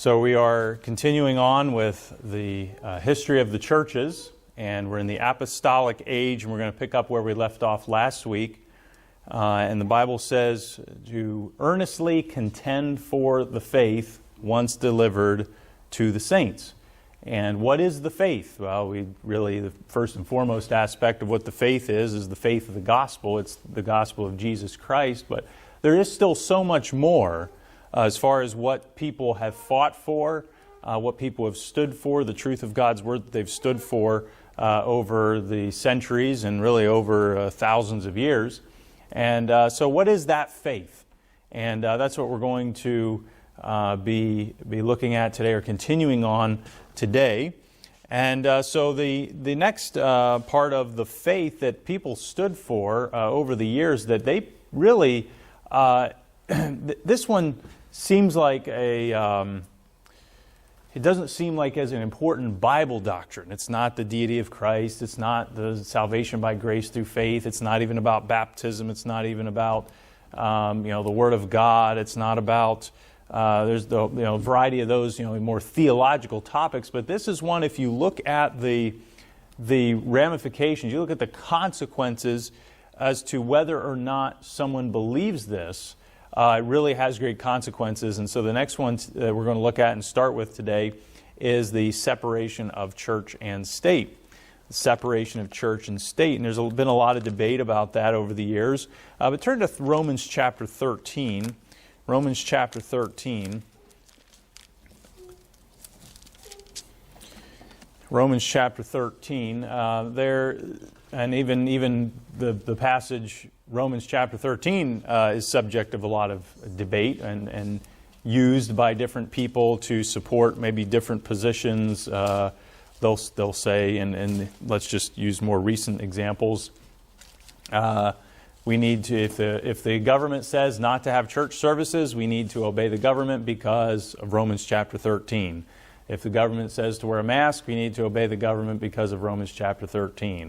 So we are continuing on with the history of the churches, and we're in the Apostolic age, and we're going to pick up where we left off last week. And the Bible says to earnestly contend for the faith once delivered to the saints. And what is the faith? Well, the first and foremost aspect of what the faith is the faith of the gospel. It's the gospel of Jesus Christ, but there is still so much more as far as what people have fought for, what people have stood for, the truth of God's Word that they've stood for over the centuries and really over thousands of years. And so what is that faith? And that's what we're going to be looking at today, or continuing on today. And so the next part of the faith that people stood for over the years, that they really, this one seems like it doesn't seem like as an important Bible doctrine. It's not the deity of Christ. It's not the salvation by grace through faith. It's not even about baptism. It's not even about the Word of God. It's not about there's the variety of those more theological topics. But this is one. If you look at the ramifications, you look at the consequences as to whether or not someone believes this. It really has great consequences. And so the next one that we're going to look at and start with today is the separation of church and state. The separation of church and state. And there's been a lot of debate about that over the years. But turn to Romans chapter 13. Romans chapter 13. Romans chapter 13. There, and even the passage Romans chapter 13 is subject of a lot of debate and used by different people to support maybe different positions. They'll say, and let's just use more recent examples. We need to, if the government says not to have church services, we need to obey the government because of Romans chapter 13. If the government says to wear a mask, we need to obey the government because of Romans chapter 13.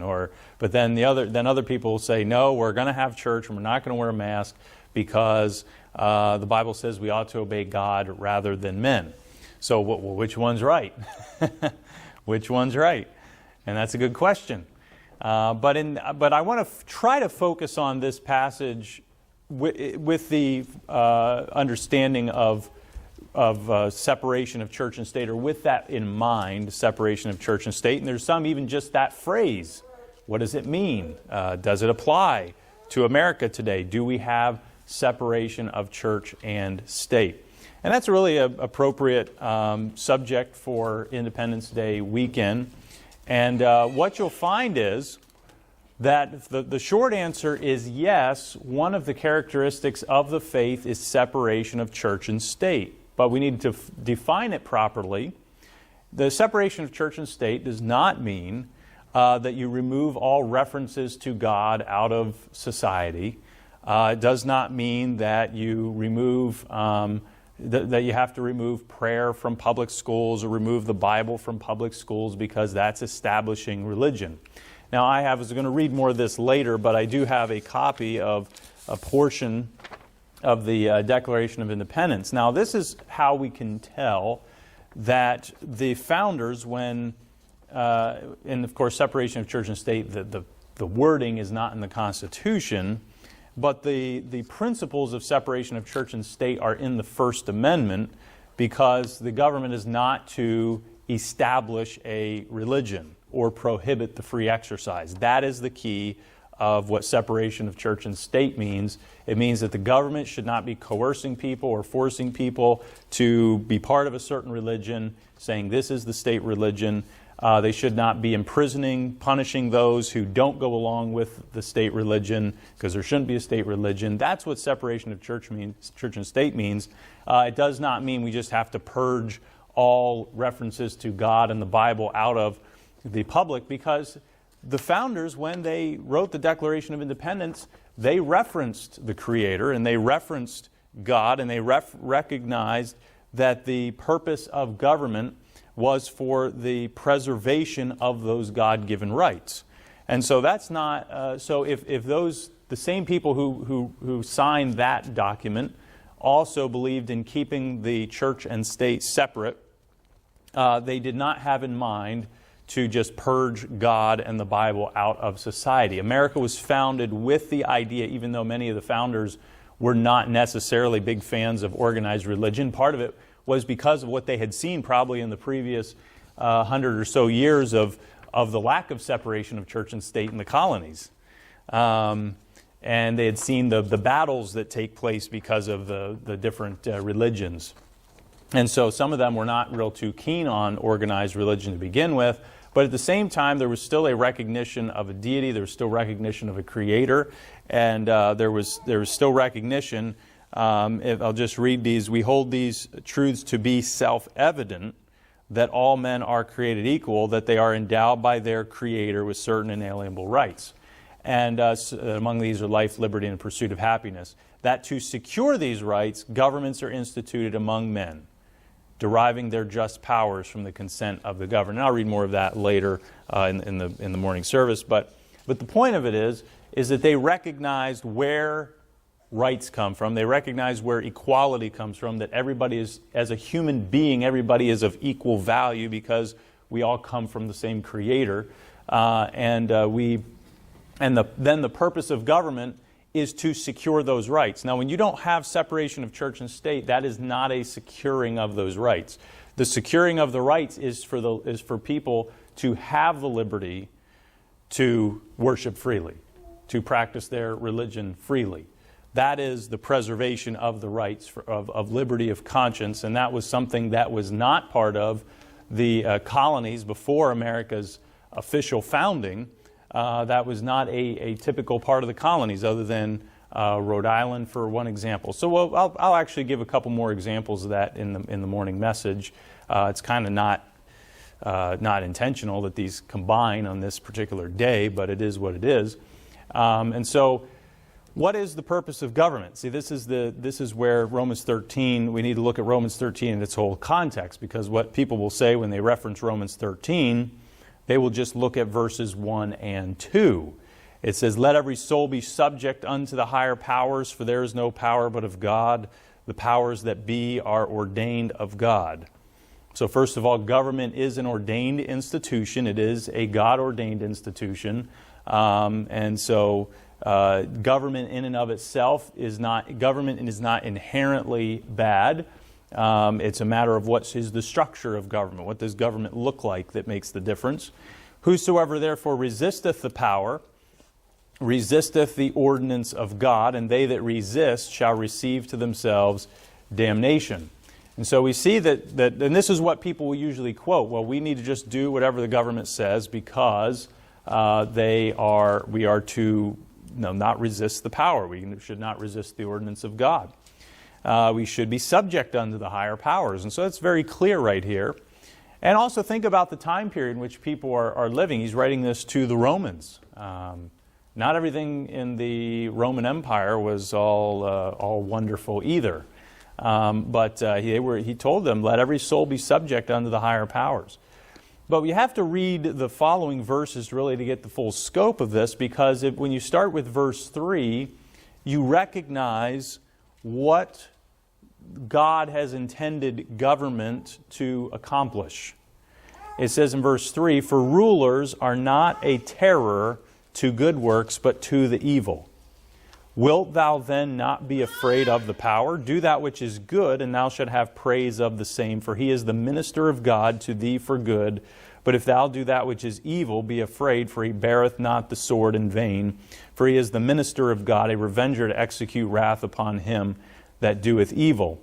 But then other people will say, no, we're going to have church and we're not going to wear a mask because the Bible says we ought to obey God rather than men. So which one's right? Which one's right? And that's a good question. But I want to try to focus on this passage with the understanding of separation of church and state, or with that in mind, separation of church and state. And there's some even just that phrase. What does it mean? Does it apply to America today? Do we have separation of church and state? And that's really an appropriate subject for Independence Day weekend. And what you'll find is that the short answer is yes, one of the characteristics of the faith is separation of church and state. But we need to define it properly. The separation of church and state does not mean that you remove all references to God out of society. It does not mean that you remove that you have to remove prayer from public schools or remove the Bible from public schools because that's establishing religion. Now, I was going to read more of this later, but I do have a copy of a portion of the Declaration of Independence. Now, this is how we can tell that the founders, and of course, separation of church and state, the wording is not in the Constitution, but the principles of separation of church and state are in the First Amendment, because the government is not to establish a religion or prohibit the free exercise. That is the key of what separation of church and state means. It means that the government should not be coercing people or forcing people to be part of a certain religion, saying this is the state religion. They should not be imprisoning, punishing those who don't go along with the state religion, because there shouldn't be a state religion. That's what separation of church and state means. It does not mean we just have to purge all references to God and the Bible out of the public, because the founders, when they wrote the Declaration of Independence, they referenced the Creator and they referenced God, and they recognized that the purpose of government was for the preservation of those God-given rights. And so that's not, so if those, the same people who signed that document also believed in keeping the church and state separate. They did not have in mind to just purge God and the Bible out of society. America was founded with the idea, even though many of the founders were not necessarily big fans of organized religion. Part of it was because of what they had seen probably in the previous 100 or so years of the lack of separation of church and state in the colonies. And they had seen the battles that take place because of the different religions. And so some of them were not real too keen on organized religion to begin with, but at the same time there was still a recognition of a deity, there was still recognition of a creator, and there was still recognition, if I'll just read these, we hold these truths to be self-evident, that all men are created equal, that they are endowed by their Creator with certain inalienable rights. And among these are life, liberty, and pursuit of happiness. That to secure these rights, governments are instituted among men, deriving their just powers from the consent of the governed. And I'll read more of that later in the morning service. But the point of it is that they recognized where rights come from. They recognize where equality comes from, that everybody is, as a human being, everybody is of equal value because we all come from the same Creator. Then the purpose of government is to secure those rights. Now, when you don't have separation of church and state, that is not a securing of those rights. The securing of the rights is for people to have the liberty to worship freely, to practice their religion freely. That is the preservation of the rights of liberty of conscience, and that was something that was not part of the colonies before America's official founding. That was not a typical part of the colonies, other than Rhode Island, for one example. So I'll actually give a couple more examples of that in the morning message. It's kind of not intentional that these combine on this particular day, but it is what it is. And so, what is the purpose of government? See, this is where Romans 13, we need to look at Romans 13 in its whole context, because what people will say when they reference Romans 13, they will just look at verses 1 and 2. It says, "Let every soul be subject unto the higher powers, for there is no power but of God. The powers that be are ordained of God." So first of all, government is an ordained institution. It is a God-ordained institution. And so government in and of itself is not inherently bad. It's a matter of what is the structure of government. What does government look like that makes the difference? "Whosoever therefore resisteth the power, resisteth the ordinance of God, and they that resist shall receive to themselves damnation." And so we see that and this is what people will usually quote, well, we need to just do whatever the government says because we are to not resist the power. We should not resist the ordinance of God. We should be subject unto the higher powers. And so it's very clear right here. And also think about the time period in which people are living. He's writing this to the Romans. Not everything in the Roman Empire was all wonderful either. But he told them, let every soul be subject unto the higher powers. But we have to read the following verses really to get the full scope of this, because when you start with verse 3, you recognize what God has intended government to accomplish. It says in verse 3, "For rulers are not a terror to good works, but to the evil. Wilt thou then not be afraid of the power? Do that which is good, and thou shalt have praise of the same. For he is the minister of God to thee for good. But if thou do that which is evil, be afraid, for he beareth not the sword in vain. For he is the minister of God, a revenger to execute wrath upon him that doeth evil.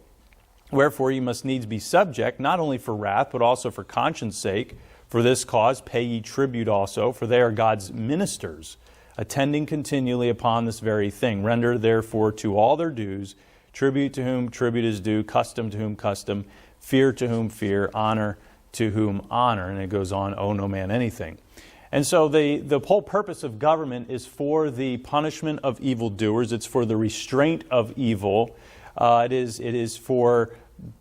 Wherefore ye must needs be subject, not only for wrath, but also for conscience sake. For this cause pay ye tribute also, for they are God's ministers, attending continually upon this very thing. Render therefore to all their dues, tribute to whom tribute is due, custom to whom custom, fear to whom fear, honor to whom honor." And it goes on, "Owe no man anything." And so the whole purpose of government is for the punishment of evildoers. It's for the restraint of evil. It is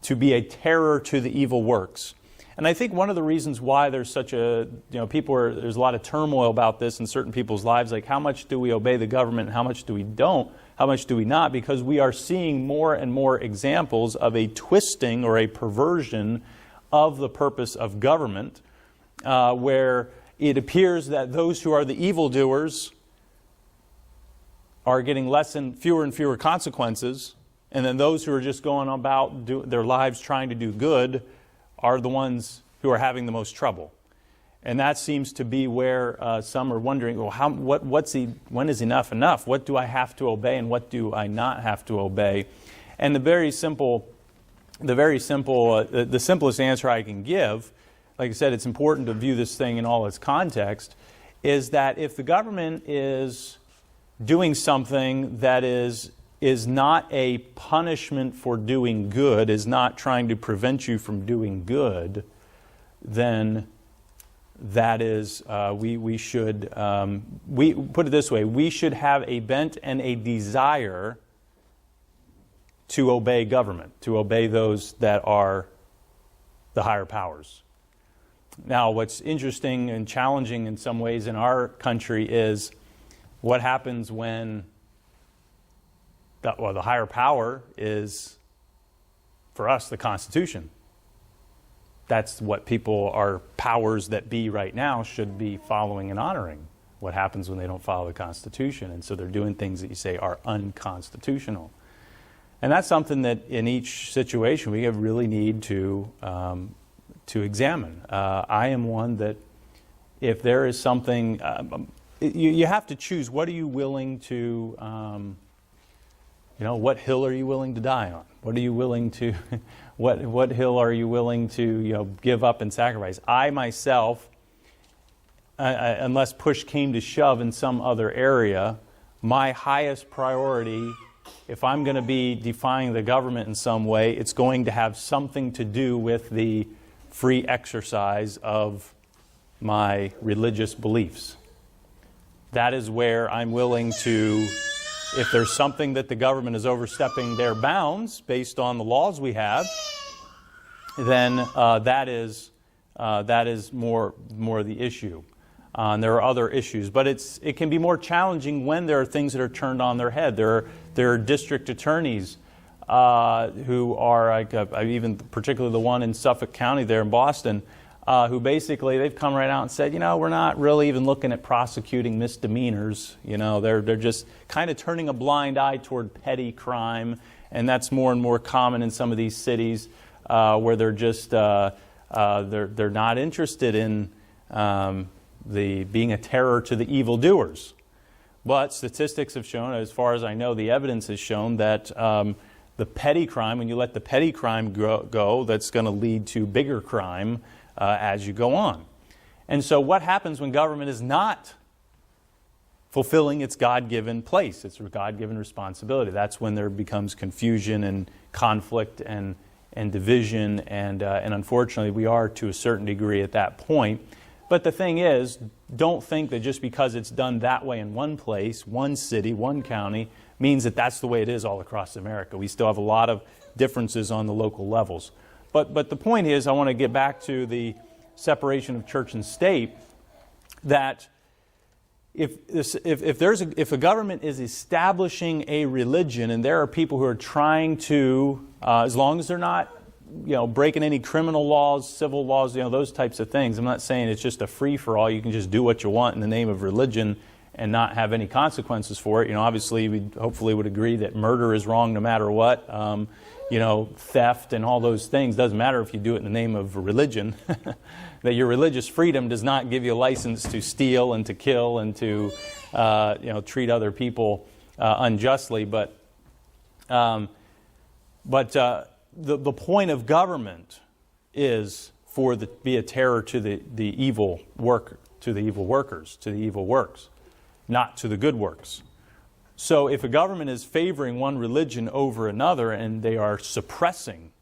to be a terror to the evil works. And I think one of the reasons why there's such there's a lot of turmoil about this in certain people's lives, like how much do we obey the government and how much do we don't, how much do we not? Because we are seeing more and more examples of a twisting or a perversion of the purpose of government, where it appears that those who are the evildoers are getting fewer and fewer consequences, and then those who are just going about their lives trying to do good are the ones who are having the most trouble. And that seems to be where some are wondering, well, when is enough enough? What do I have to obey and what do I not have to obey? And the simplest answer I can give, like I said, it's important to view this thing in all its context, is that if the government is doing something that is not a punishment for doing good, is not trying to prevent you from doing good, then that is, we should put it this way, we should have a bent and a desire to obey government, to obey those that are the higher powers. Now, what's interesting and challenging in some ways in our country is what happens when the higher power is, for us, the Constitution. That's what our powers that be right now should be following and honoring. What happens when they don't follow the Constitution? And so they're doing things that you say are unconstitutional. And that's something that in each situation we really need to examine. I am one that if there is something, you have to choose, what are you willing to, what hill are you willing to die on? What are you willing to, what hill are you willing to, give up and sacrifice? I myself, unless push came to shove in some other area, my highest priority, if I'm going to be defying the government in some way, it's going to have something to do with the free exercise of my religious beliefs. That is where I'm willing to, if there's something that the government is overstepping their bounds based on the laws we have, then that is more the issue. And there are other issues, but it can be more challenging when there are things that are turned on their head. There are district attorneys who are, even particularly the one in Suffolk County there in Boston, who basically they've come right out and said, we're not really even looking at prosecuting misdemeanors. They're just kind of turning a blind eye toward petty crime, and that's more and more common in some of these cities where they're just they're not interested in being a terror to the evildoers. But statistics have shown, as far as I know, the evidence has shown that the petty crime, when you let the petty crime go, that's going to lead to bigger crime as you go on. And so what happens when government is not fulfilling its God-given place, its God-given responsibility? That's when there becomes confusion and conflict and division, and unfortunately we are to a certain degree at that point. But the thing is, don't think that just because it's done that way in one place, one city, one county, means that that's the way it is all across America. We still have a lot of differences on the local levels. But the point is, I want to get back to the separation of church and state, that if a government is establishing a religion, and there are people who are trying to, as long as they're not breaking any criminal laws, civil laws, those types of things. I'm not saying it's just a free-for-all. You can just do what you want in the name of religion and not have any consequences for it. Obviously, we hopefully would agree that murder is wrong no matter what. Theft and all those things. Doesn't matter if you do it in the name of religion. That your religious freedom does not give you a license to steal and to kill and to treat other people unjustly. But the point of government is be a terror to the evil workers, to the evil works, not to the good works. So if a government is favoring one religion over another and they are suppressing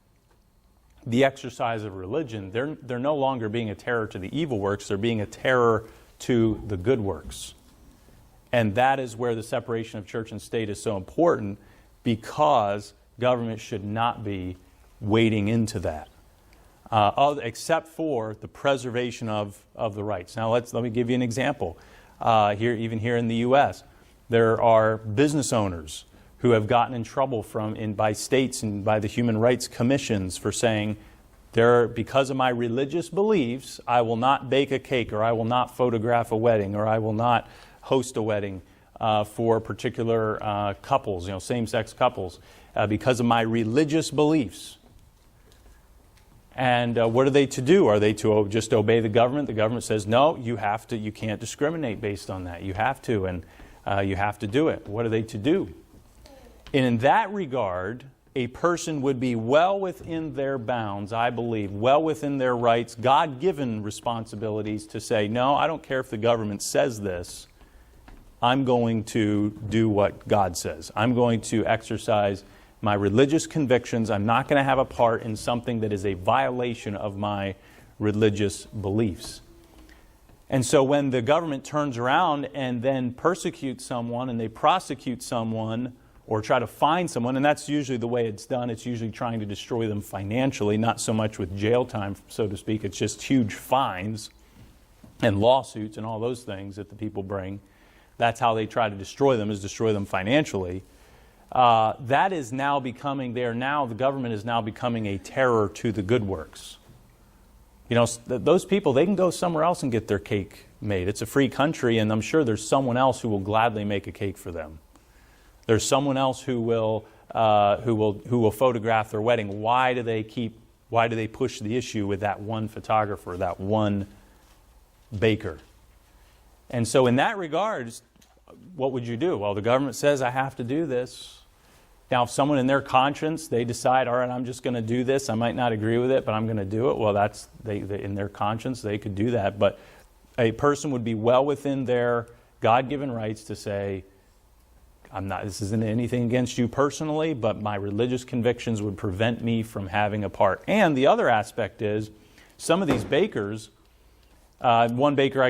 the exercise of religion, they're no longer being a terror to the evil works, they're being a terror to the good works. And that is where the separation of church and state is so important, because government should not be wading into that, except for the preservation of the rights. Now let me give you an example. Here in the U.S., there are business owners who have gotten in trouble by states and by the human rights commissions for saying, because of my religious beliefs, I will not bake a cake, or I will not photograph a wedding, or I will not host a wedding for particular couples, same-sex couples, because of my religious beliefs. And what are they to do? Are they to just obey the government? The government says, no, you can't discriminate based on that. You have to, and you have to do it. What are they to do? And in that regard, a person would be well within their bounds, I believe, well within their rights, God-given responsibilities to say, no, I don't care if the government says this. I'm going to do what God says. I'm going to exercise my religious convictions. I'm not going to have a part in something that is a violation of my religious beliefs. And so when the government turns around and then persecutes someone and they prosecute someone or try to find someone, and that's usually the way it's done. It's usually trying to destroy them financially, not so much with jail time, so to speak. It's just huge fines and lawsuits and all those things that the people bring. That's how they try to destroy them, is destroy them financially. That is now becoming the government is now becoming a terror to the good works. Those people, they can go somewhere else and get their cake made. It's a free country, and I'm sure there's someone else who will gladly make a cake for them. There's someone else who will photograph their wedding. Why do they push the issue with that one photographer, that one baker? And so in that regard, what would you do? Well, the government says I have to do this. Now, if someone in their conscience, they decide, all right, I'm just going to do this. I might not agree with it, but I'm going to do it. Well, in their conscience, they could do that. But a person would be well within their God-given rights to say, this isn't anything against you personally, but my religious convictions would prevent me from having a part. And the other aspect is, some of these bakers, one baker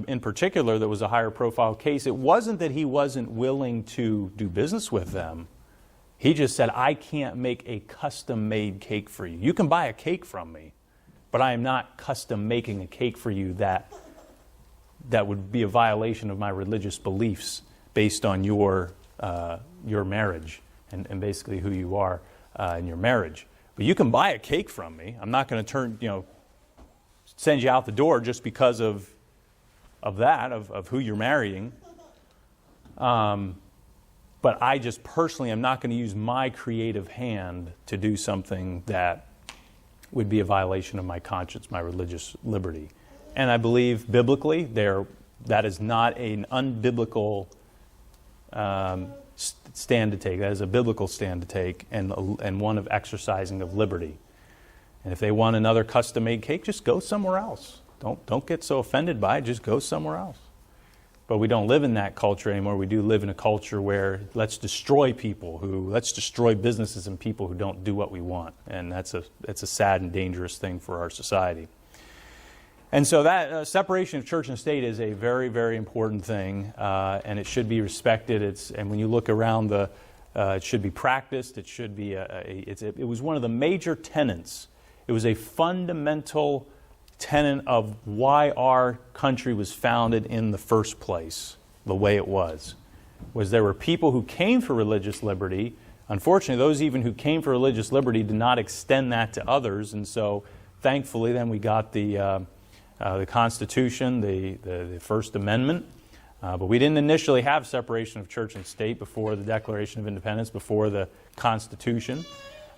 in particular that was a higher profile case, it wasn't that he wasn't willing to do business with them. He just said, I can't make a custom-made cake for you. You can buy a cake from me, but I am not custom making a cake for you that would be a violation of my religious beliefs based on your marriage and basically who you are in your marriage. But you can buy a cake from me. I'm not going to send you out the door just because of who you're marrying. But I just personally am not going to use my creative hand to do something that would be a violation of my conscience, my religious liberty. And I believe biblically that is not an unbiblical stand to take. That is a biblical stand to take and one of exercising of liberty. And if they want another custom-made cake, just go somewhere else. Don't get so offended by it. Just go somewhere else. But we don't live in that culture anymore. We do live in a culture where let's destroy businesses and people who don't do what we want. And that's a sad and dangerous thing for our society. And so that separation of church and state is a very, very important thing, and it should be respected. And when you look around, it should be practiced. It should be it was one of the major tenets. It was a fundamental tenet of why our country was founded in the first place, the way it was there were people who came for religious liberty. Unfortunately, those even who came for religious liberty did not extend that to others, and so thankfully then we got the Constitution, the First Amendment, but we didn't initially have separation of church and state before the Declaration of Independence, before the Constitution.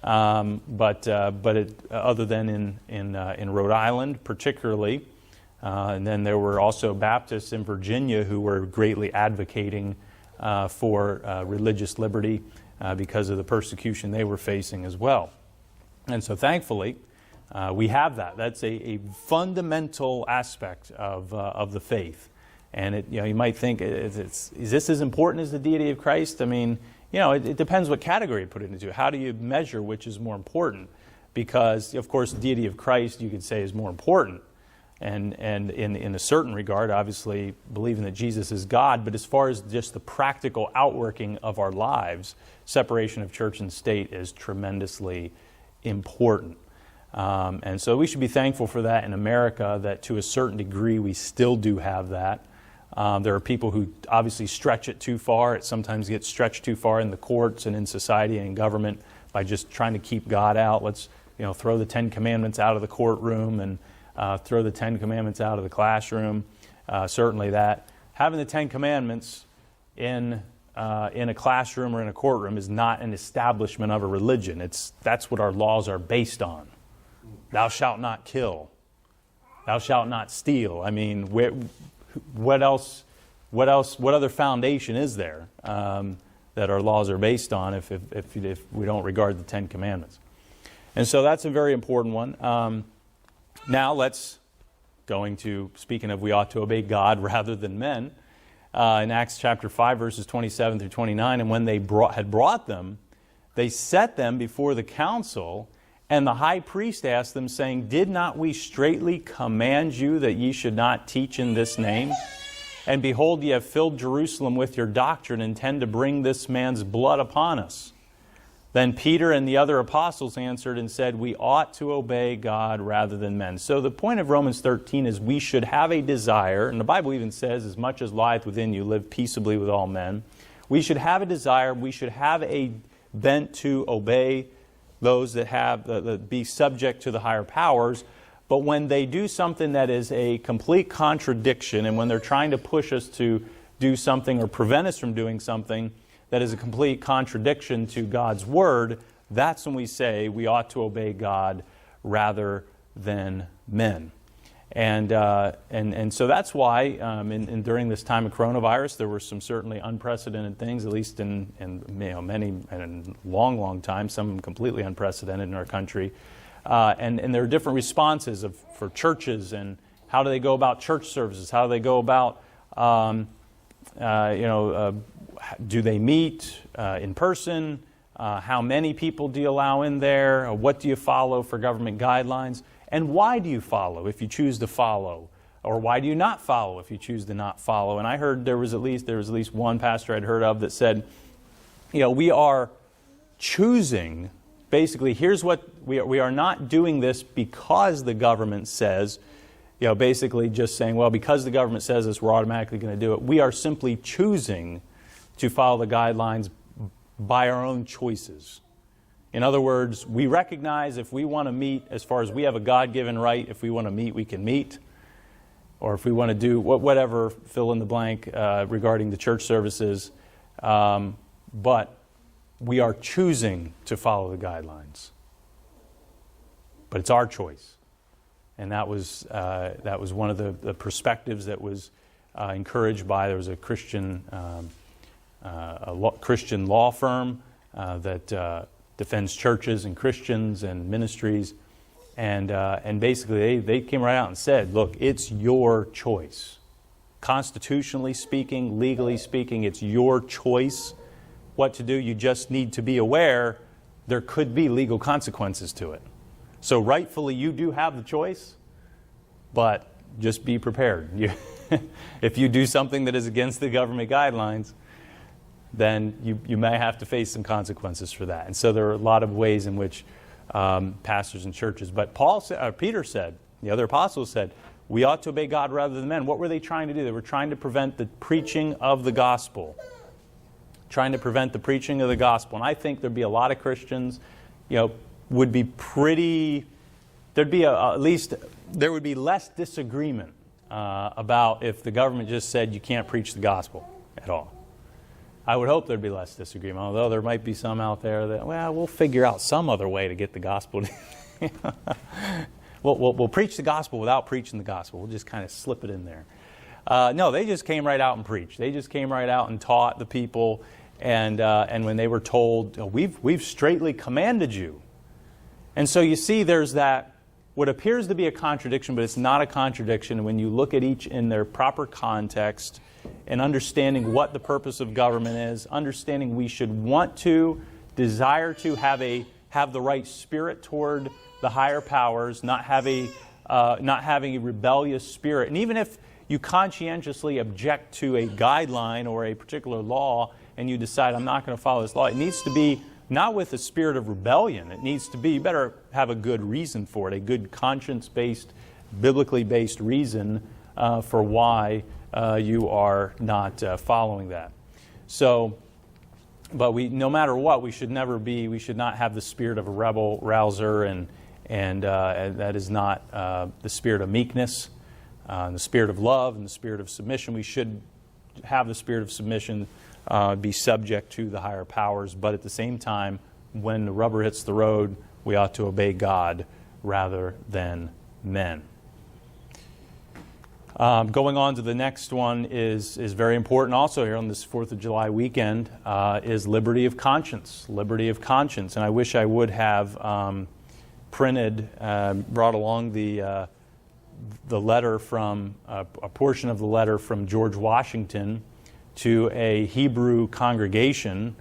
But other than in Rhode Island particularly, and then there were also Baptists in Virginia who were greatly advocating for religious liberty because of the persecution they were facing as well. And so thankfully, we have that. That's a fundamental aspect of the faith. And you might think, is this as important as the deity of Christ? I mean, it depends what category you put it into. How do you measure which is more important? Because, of course, the deity of Christ, you could say, is more important. And in a certain regard, obviously, believing that Jesus is God. But as far as just the practical outworking of our lives, separation of church and state is tremendously important. And so we should be thankful for that in America, that to a certain degree we still do have that. There are people who obviously stretch it too far. It sometimes gets stretched too far in the courts and in society and in government by just trying to keep God out. Let's throw the Ten Commandments out of the courtroom and throw the Ten Commandments out of the classroom. Certainly that. Having the Ten Commandments in a classroom or in a courtroom is not an establishment of a religion. That's what our laws are based on. Thou shalt not kill. Thou shalt not steal. I mean, what other foundation is there that our laws are based on if we don't regard the Ten Commandments? And so that's a very important one. Now speaking of we ought to obey God rather than men, in Acts chapter 5, verses 27 through 29, and when they had brought them, they set them before the council, and the high priest asked them, saying, Did not we straitly command you that ye should not teach in this name? And behold, ye have filled Jerusalem with your doctrine, and intend to bring this man's blood upon us. Then Peter and the other apostles answered and said, We ought to obey God rather than men. So the point of Romans 13 is we should have a desire, and the Bible even says, As much as lieth within you, live peaceably with all men. We should have a desire, we should have a bent to obey those that have be subject to the higher powers. But when they do something that is a complete contradiction, and when they're trying to push us to do something or prevent us from doing something that is a complete contradiction to God's Word, that's when we say we ought to obey God rather than men. And so that's why during this time of coronavirus, there were some certainly unprecedented things, at least in a long time, some completely unprecedented in our country. And there are different responses for churches, and how do they go about church services? How do they go about, do they meet in person? How many people do you allow in there? What do you follow for government guidelines? And why do you follow if you choose to follow? Or why do you not follow if you choose to not follow? And I heard there was at least one pastor I'd heard of that said, we are choosing. Basically, here's what we are not doing this because the government says, basically just saying, well, because the government says this, we're automatically going to do it. We are simply choosing to follow the guidelines by our own choices. In other words, we recognize if we want to meet, as far as we have a God-given right, if we want to meet, we can meet. Or if we want to do whatever, fill in the blank regarding the church services. But we are choosing to follow the guidelines. But it's our choice. And that was one of the perspectives that was encouraged by, there was a Christian Christian law firm that defends churches and Christians and ministries. And basically they came right out and said, look, it's your choice. Constitutionally speaking, legally speaking, it's your choice what to do. You just need to be aware there could be legal consequences to it. So rightfully, you do have the choice, but just be prepared. If you do something that is against the government guidelines, then you may have to face some consequences for that. And so there are a lot of ways in which pastors and churches. But Peter said, the other apostles said, we ought to obey God rather than men. What were they trying to do? They were trying to prevent the preaching of the gospel. Trying to prevent the preaching of the gospel. And I think there'd be a lot of Christians, would be pretty, there would be less disagreement about if the government just said you can't preach the gospel at all. I would hope there'd be less disagreement, although there might be some out there that, we'll figure out some other way to get the gospel. We'll preach the gospel without preaching the gospel. We'll just kind of slip it in there. No, they just came right out and preached. They just came right out and taught the people. And when they were told, we've straitly commanded you. And so you see there's that, what appears to be a contradiction, but it's not a contradiction when you look at each in their proper context and understanding what the purpose of government is, understanding we should want to, desire to have the right spirit toward the higher powers, not having a rebellious spirit. And even if you conscientiously object to a guideline or a particular law and you decide, I'm not going to follow this law, it needs to be not with a spirit of rebellion. It needs to be, you better have a good reason for it, a good conscience-based, biblically based reason for why you are not following that. So, but no matter what, we should not have the spirit of a rebel rouser, and that is not the spirit of meekness, the spirit of love, and the spirit of submission. We should have the spirit of submission, be subject to the higher powers, but at the same time, when the rubber hits the road, we ought to obey God rather than men. Going on to the next one is very important also here on this 4th of July weekend, is liberty of conscience. Liberty of conscience. And I wish I would have brought along the letter from, a portion of the letter from George Washington to a Hebrew congregation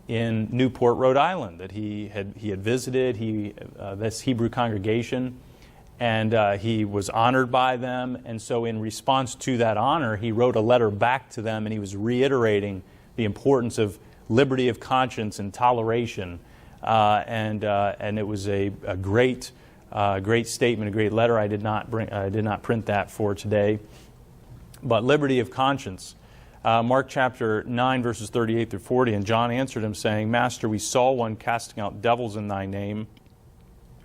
in Newport, Rhode Island, that he had visited, this Hebrew congregation, and he was honored by them. And so in response to that honor, he wrote a letter back to them, and he was reiterating the importance of liberty of conscience and toleration. And it was a great statement, a great letter. I did not print that for today. But liberty of conscience. Mark chapter 9, verses 38 through 40, and John answered him, saying, Master, we saw one casting out devils in thy name,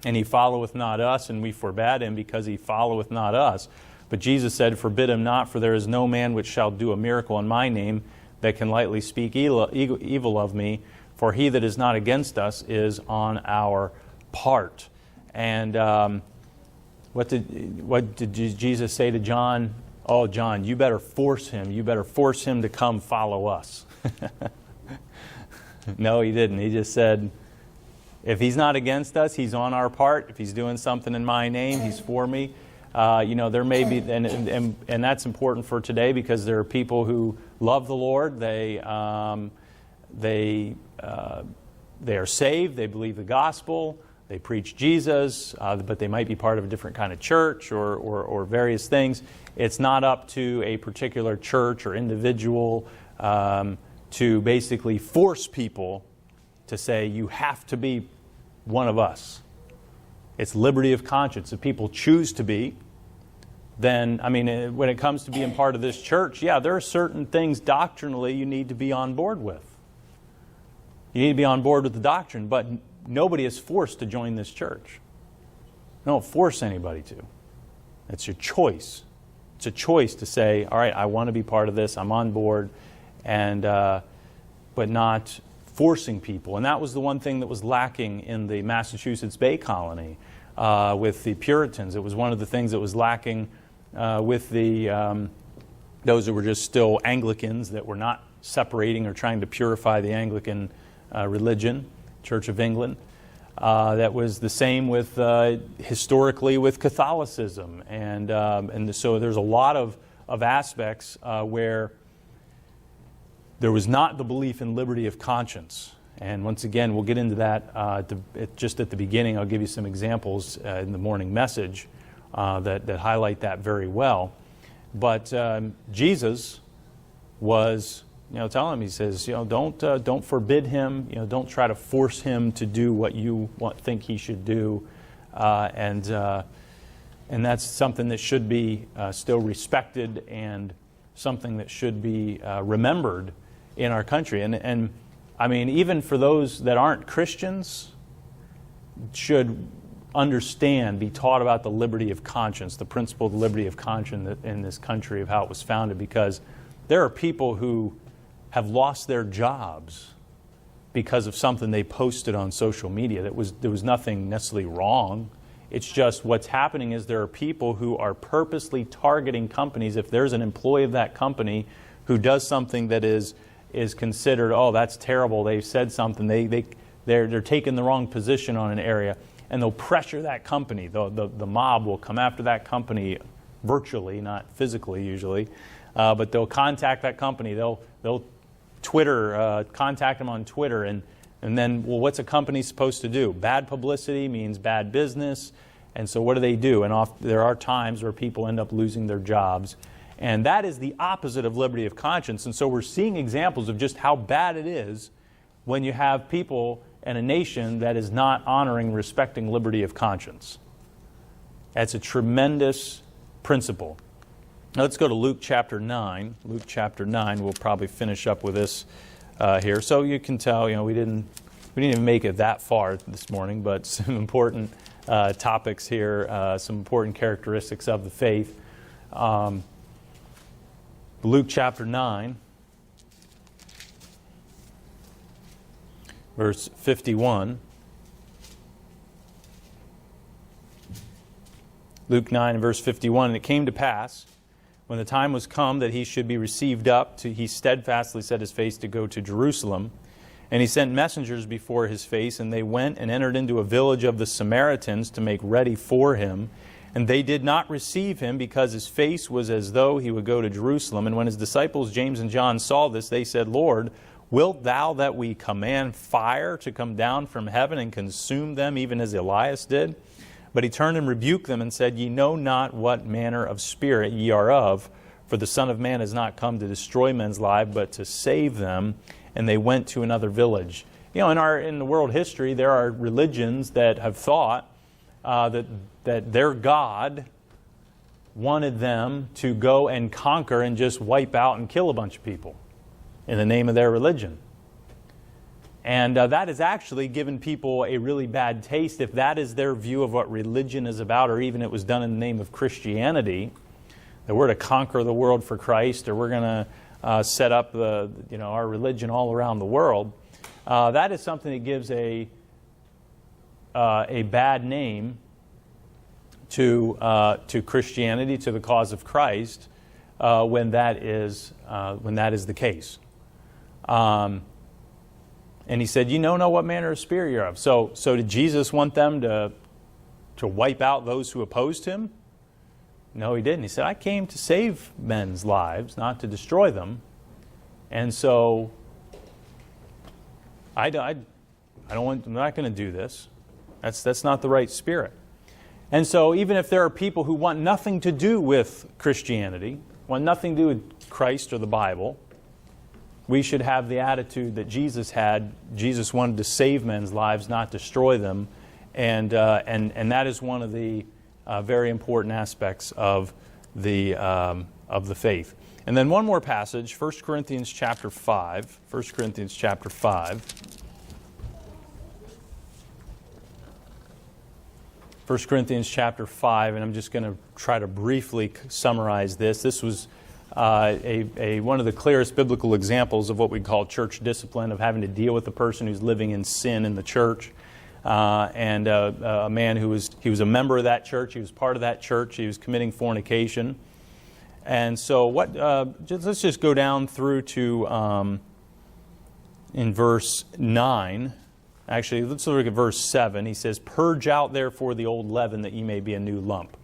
and he followeth not us, and we forbade him, because he followeth not us. But Jesus said, Forbid him not, for there is no man which shall do a miracle in my name that can lightly speak evil of me, for he that is not against us is on our part. And what did Jesus say to John? Oh, John, you better force him. You better force him to come follow us. No, he didn't. He just said, if he's not against us, he's on our part. If he's doing something in my name, he's for me. There may be, and that's important for today, because there are people who love the Lord. They are saved. They believe the gospel. They preach Jesus, but they might be part of a different kind of church or various things. It's not up to a particular church or individual to basically force people to say, you have to be one of us. It's liberty of conscience. If people choose to be, then, when it comes to being part of this church, yeah, there are certain things doctrinally you need to be on board with. You need to be on board with the doctrine, but nobody is forced to join this church. Don't force anybody to. It's your choice. It's a choice to say, all right, I want to be part of this, I'm on board, and but not forcing people. And that was the one thing that was lacking in the Massachusetts Bay Colony with the Puritans. It was one of the things that was lacking with the those who were just still Anglicans, that were not separating or trying to purify the Anglican religion, Church of England. That was the same with historically with Catholicism, and so there's a lot of aspects where there was not the belief in liberty of conscience. And once again, we'll get into that just at the beginning. I'll give you some examples in the morning message that highlight that very well. But Jesus was, telling him, he says, don't forbid him, don't try to force him to do what you think he should do, and that's something that should be still respected, and something that should be remembered in our country. And even for those that aren't Christians, should understand, be taught about the liberty of conscience, the principle of the liberty of conscience in this country, of how it was founded, because there are people who have lost their jobs because of something they posted on social media. There was nothing necessarily wrong. It's just what's happening is there are people who are purposely targeting companies. If there's an employee of that company who does something that is considered, oh, that's terrible, they've said something, they're taking the wrong position on an area, and they'll pressure that company. The mob will come after that company virtually, not physically usually, but they'll contact that company. They'll Twitter, contact them on Twitter, and then, well, what's a company supposed to do? Bad publicity means bad business, and so what do? And there are times where people end up losing their jobs, and that is the opposite of liberty of conscience. And so we're seeing examples of just how bad it is when you have people and a nation that is not honoring, respecting liberty of conscience. That's a tremendous principle. Now let's go to Luke chapter 9. Luke chapter 9, we'll probably finish up with this here. So you can tell, we didn't even make it that far this morning, but some important topics here, some important characteristics of the faith. Luke chapter 9, verse 51. Luke 9 and verse 51, and it came to pass, when the time was come that he should be received up, he steadfastly set his face to go to Jerusalem. And he sent messengers before his face, and they went and entered into a village of the Samaritans to make ready for him. And they did not receive him, because his face was as though he would go to Jerusalem. And when his disciples James and John saw this, they said, Lord, wilt thou that we command fire to come down from heaven and consume them, even as Elias did? But he turned and rebuked them and said, Ye know not what manner of spirit ye are of, for the Son of Man is not come to destroy men's lives, but to save them. And they went to another village. In the world history, there are religions that have thought that their God wanted them to go and conquer and just wipe out and kill a bunch of people in the name of their religion. And that has actually given people a really bad taste if that is their view of what religion is about, or even it was done in the name of Christianity, that we're to conquer the world for Christ, or we're going to set up our religion all around the world. That is something that gives a bad name to Christianity, to the cause of Christ, when that is the case. And he said, "You know what manner of spirit you're of." So did Jesus want them to wipe out those who opposed him? No, he didn't. He said, "I came to save men's lives, not to destroy them." And so I'm not going to do this. That's not the right spirit. And so even if there are people who want nothing to do with Christianity, want nothing to do with Christ or the Bible, we should have the attitude that Jesus had. Jesus wanted to save men's lives, not destroy them. And that is one of the very important aspects of the faith. And then one more passage, 1 Corinthians chapter 5. 1 Corinthians chapter 5. 1 Corinthians chapter 5, and I'm just going to try to briefly summarize this. This was one of the clearest biblical examples of what we call church discipline, of having to deal with a person who's living in sin in the church. And a man he was a member of that church, he was part of that church, he was committing fornication. And so let's just go down through to in verse 9. Actually, let's look at verse 7. He says, "Purge out therefore the old leaven, that ye may be a new lump."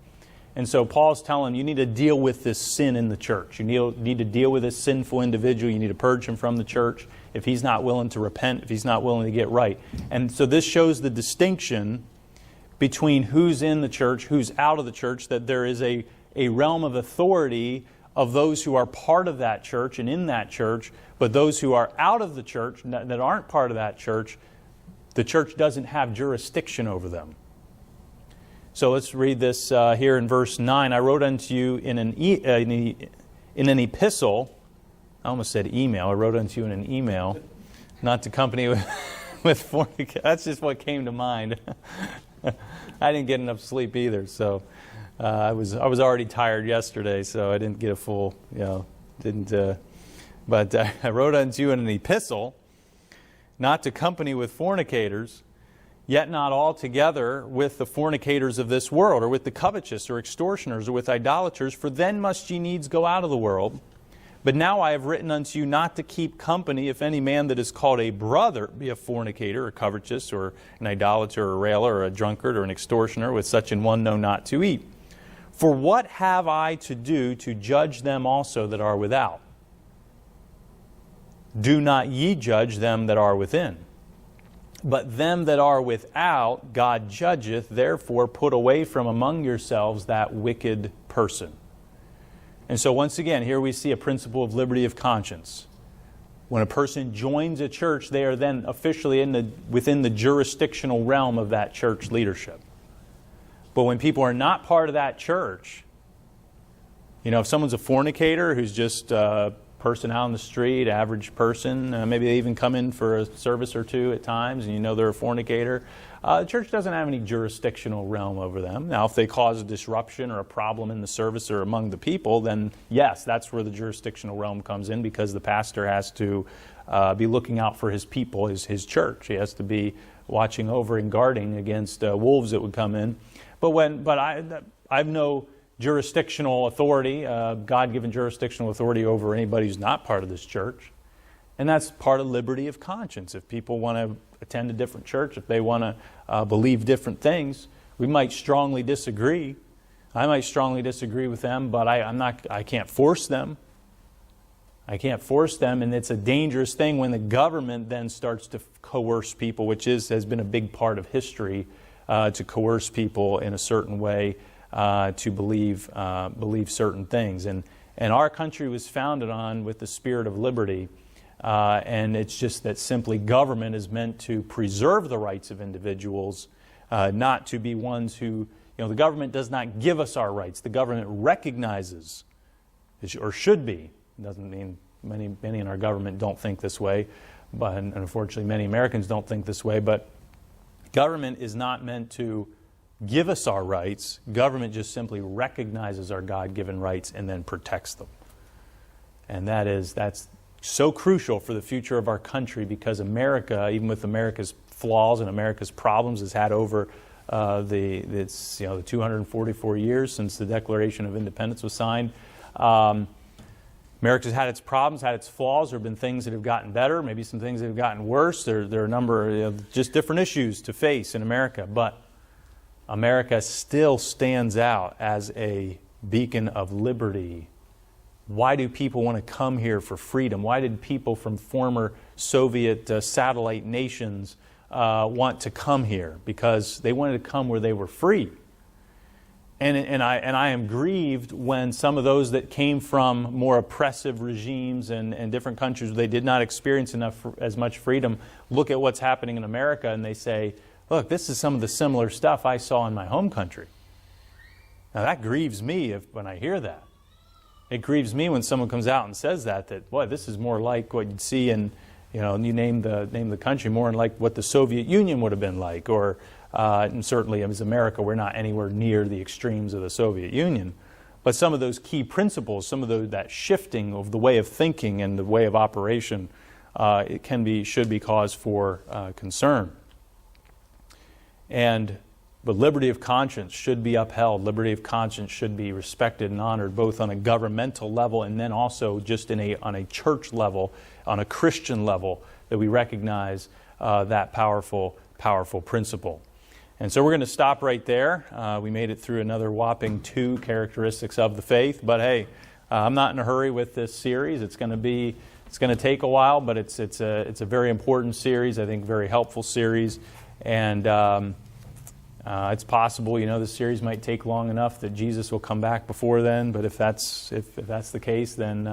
And so Paul's telling him, you need to deal with this sin in the church. You need to deal with this sinful individual. You need to purge him from the church if he's not willing to repent, if he's not willing to get right. And so this shows the distinction between who's in the church, who's out of the church, that there is a realm of authority of those who are part of that church and in that church, but those who are out of the church, that aren't part of that church, the church doesn't have jurisdiction over them. So let's read this here in verse 9. "I wrote unto you in an epistle," I almost said email, I wrote unto you in an email, "not to company with fornicators." That's just what came to mind. I didn't get enough sleep either, so I was already tired yesterday, so I didn't get a full, but I wrote unto you in an epistle, not to company with fornicators, yet not altogether with the fornicators of this world, or with the covetous, or extortioners, or with idolaters, for then must ye needs go out of the world. But now I have written unto you not to keep company, if any man that is called a brother be a fornicator, or covetous, or an idolater, or a railer, or a drunkard, or an extortioner, with such an one know not to eat. For what have I to do to judge them also that are without? Do not ye judge them that are within. But them that are without God judgeth, therefore put away from among yourselves that wicked person. And so once again, here we see a principle of liberty of conscience. When a person joins a church, they are then officially within the jurisdictional realm of that church leadership. But when people are not part of that church, If someone's a fornicator who's just a person out on the street, average person, maybe they even come in for a service or two at times, and they're a fornicator, the church doesn't have any jurisdictional realm over them. Now, if they cause a disruption or a problem in the service or among the people, then yes, that's where the jurisdictional realm comes in, because the pastor has to be looking out for his people, his church. He has to be watching over and guarding against wolves that would come in. But I have no jurisdictional authority, God-given jurisdictional authority over anybody who's not part of this church. And that's part of liberty of conscience. If people want to attend a different church, if they want to believe different things, we might strongly disagree. I might strongly disagree with them, but I can't force them. I can't force them, and it's a dangerous thing when the government then starts to coerce people, which has been a big part of history, to coerce people in a certain way to believe certain things. And our country was founded with the spirit of liberty, and it's just that simply government is meant to preserve the rights of individuals, not to be ones who, the government does not give us our rights. The government recognizes, or should be. It doesn't mean many in our government don't think this way, but unfortunately many Americans don't think this way. But government is not meant to give us our rights. Government just simply recognizes our God-given rights and then protects them. And that's so crucial for the future of our country, because America, even with America's flaws and America's problems, has had over the 244 years since the Declaration of Independence was signed. America's had its problems, had its flaws. There have been things that have gotten better, maybe some things that have gotten worse. There are a number of just different issues to face in America. But America still stands out as a beacon of liberty. Why do people want to come here for freedom? Why did people from former Soviet satellite nations want to come here? Because they wanted to come where they were free. And I am grieved when some of those that came from more oppressive regimes and different countries where they did not experience as much freedom look at what's happening in America and they say, look, this is some of the similar stuff I saw in my home country. Now that grieves me when I hear that. It grieves me when someone comes out and says that boy, this is more like what you'd see in, you name the country, more like what the Soviet Union would have been like, or and certainly as America, we're not anywhere near the extremes of the Soviet Union. But some of those key principles, some of that shifting of the way of thinking and the way of operation, should be cause for concern. But liberty of conscience should be upheld. Liberty of conscience should be respected and honored, both on a governmental level and then also just on a church level, on a Christian level, that we recognize that powerful principle. And so we're going to stop right there. We made it through another whopping 2 characteristics of the faith. But hey, I'm not in a hurry with this series. It's going to take a while, but it's a very important series. I think very helpful series, and it's possible this series might take long enough that Jesus will come back before then. But if that's the case, then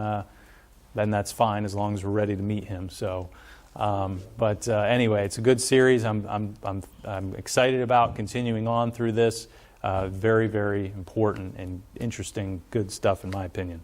that's fine, as long as we're ready to meet Him. So. Anyway, it's a good series. I'm excited about continuing on through this. Very, very important and interesting, good stuff in my opinion.